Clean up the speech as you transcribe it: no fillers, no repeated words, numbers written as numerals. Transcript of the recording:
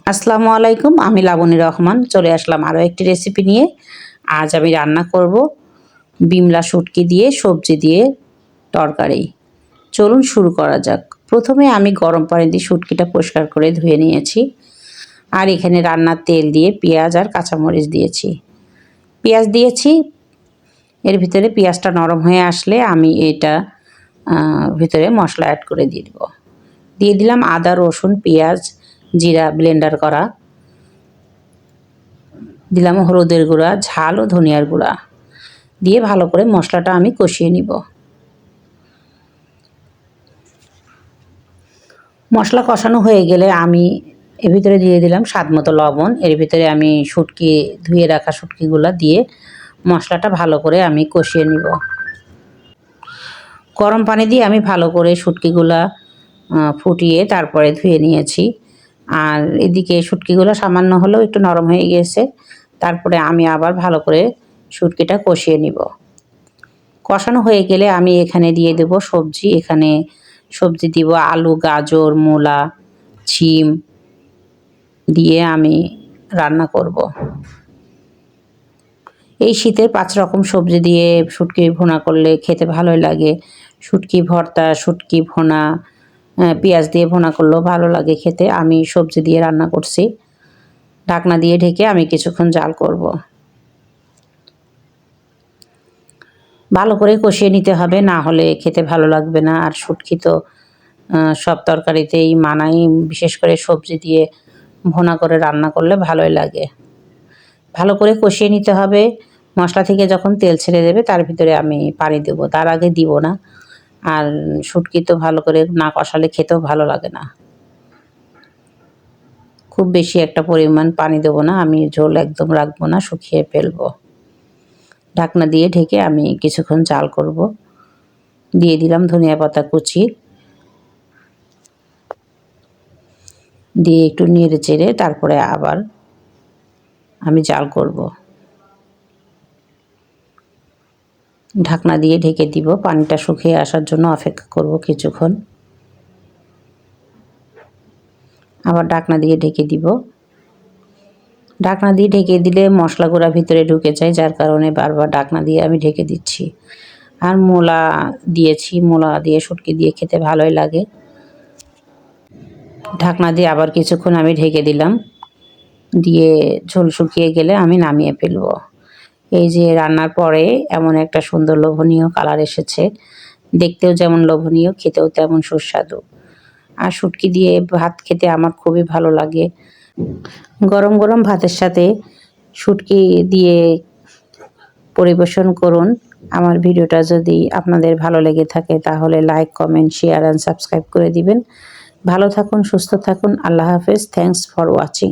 আসসালামু আলাইকুম, আমি লাবণী রহমান চলে আসলাম আরও একটি রেসিপি নিয়ে। আজ আমি রান্না করব বিমলা শুটকি দিয়ে সবজি দিয়ে তরকারি। চলুন শুরু করা যাক। প্রথমে আমি গরম পানি দিয়ে শুটকিটা পরিষ্কার করে ধুয়ে নিয়েছি। আর এখানে রান্নার তেল দিয়ে পেঁয়াজ আর কাঁচামরিচ দিয়েছি। পেঁয়াজ দিয়েছি, এর ভিতরে পেঁয়াজটা নরম হয়ে আসলে আমি এটা ভিতরে মশলা অ্যাড করে দিয়ে দেব। দিয়ে দিলাম আদা, রসুন, পেঁয়াজ, জিরা ব্লেন্ডার করা। দিলাম হলুদের গুঁড়া, ঝাল ও ধনিয়ার গুঁড়া দিয়ে ভালো করে মশলাটা আমি কষিয়ে নিব। মশলা কষানো হয়ে গেলে আমি এর ভিতরে দিয়ে দিলাম স্বাদ মতো লবণ। এর ভিতরে আমি শুটকি ধুয়ে রাখা শুটকিগুলো দিয়ে মশলাটা ভালো করে আমি কষিয়ে নিব। গরম পানি দিয়ে আমি ভালো করে শুটকিগুলা ফুটিয়ে তারপরে ধুয়ে নিয়েছি। আর এদিকে শুটকিগুলো সামান্য হলেও একটু নরম হয়ে গিয়েছে। তারপরে আমি আবার ভালো করে শুটকিটা কষিয়ে নিব। কষানো হয়ে গেলে আমি এখানে দিয়ে দেব সবজি। এখানে সবজি দিব আলু, গাজর, মূলা, শিম দিয়ে আমি রান্না করব। এই শীতের 5 রকম সবজি দিয়ে শুটকি ভুনা করলে খেতে ভালোই লাগে। শুটকি ভর্তা, শুটকি ভুনা, পেঁয়াজ দিয়ে ভুনা করলেও ভালো লাগে খেতে। আমি সবজি দিয়ে রান্না করছি। ঢাকনা দিয়ে ঢেকে আমি কিছুক্ষণ জাল করব। ভালো করে কষিয়ে নিতে হবে, না হলে খেতে ভালো লাগবে না। আর শুটকি তো সব তরকারিতেই মানায়, বিশেষ করে সবজি দিয়ে ভুনা করে রান্না করলে ভালোই লাগে। ভালো করে কষিয়ে নিতে হবে। মশলা থেকে যখন তেল ছেড়ে দেবে তার ভিতরে আমি পানি দেব, তার আগে দিব না। আর শুটকি তো ভালো করে না কষালে খেতেও ভালো লাগে না। খুব বেশি একটা পরিমাণ পানি দেবো না, আমি ঝোল একদম রাখবো না, শুকিয়ে ফেলবো। ঢাকনা দিয়ে ঢেকে আমি কিছুক্ষণ জাল করব। দিয়ে দিলাম ধনিয়া পাতা কুচি, দিয়ে একটু নেড়ে চেড়ে তারপরে আবার আমি জাল করব। ঢাকনা দিয়ে ঢেকে দিব, পানিটা শুকিয়ে আসার জন্য অপেক্ষা করব কিছুক্ষণ। আবার ঢাকনা দিয়ে ঢেকে দিব। ঢাকনা দিয়ে ঢেকে দিলে মশলা গুঁড়া ভিতরে ঢুকে যায়, যার কারণে বারবার ঢাকনা দিয়ে আমি ঢেকে দিচ্ছি। আর মূলা দিয়েছি, মূলা দিয়ে শুটকি দিয়ে খেতে ভালোই লাগে। ঢাকনা দিয়ে আবার কিছুক্ষণ আমি ঢেকে দিলাম। দিয়ে ঝোল শুকিয়ে গেলে আমি নামিয়ে ফেলব। এই যে রান্নার পরে এমন একটা সুন্দর লোভনীয় কালার এসেছে, দেখতেও যেমন লোভনীয়, খেতেও তেমন সুস্বাদু। আর শুটকি দিয়ে ভাত খেতে আমার খুবই ভালো লাগে। গরম গরম ভাতের সাথে শুটকি দিয়ে পরিবেশন করুন। আমার ভিডিওটা যদি আপনাদের ভালো লেগে থাকে তাহলে like, comment, share and subscribe করে দিবেন। ভালো থাকুন, সুস্থ থাকুন। আল্লাহ হাফেজ। Thanks for watching.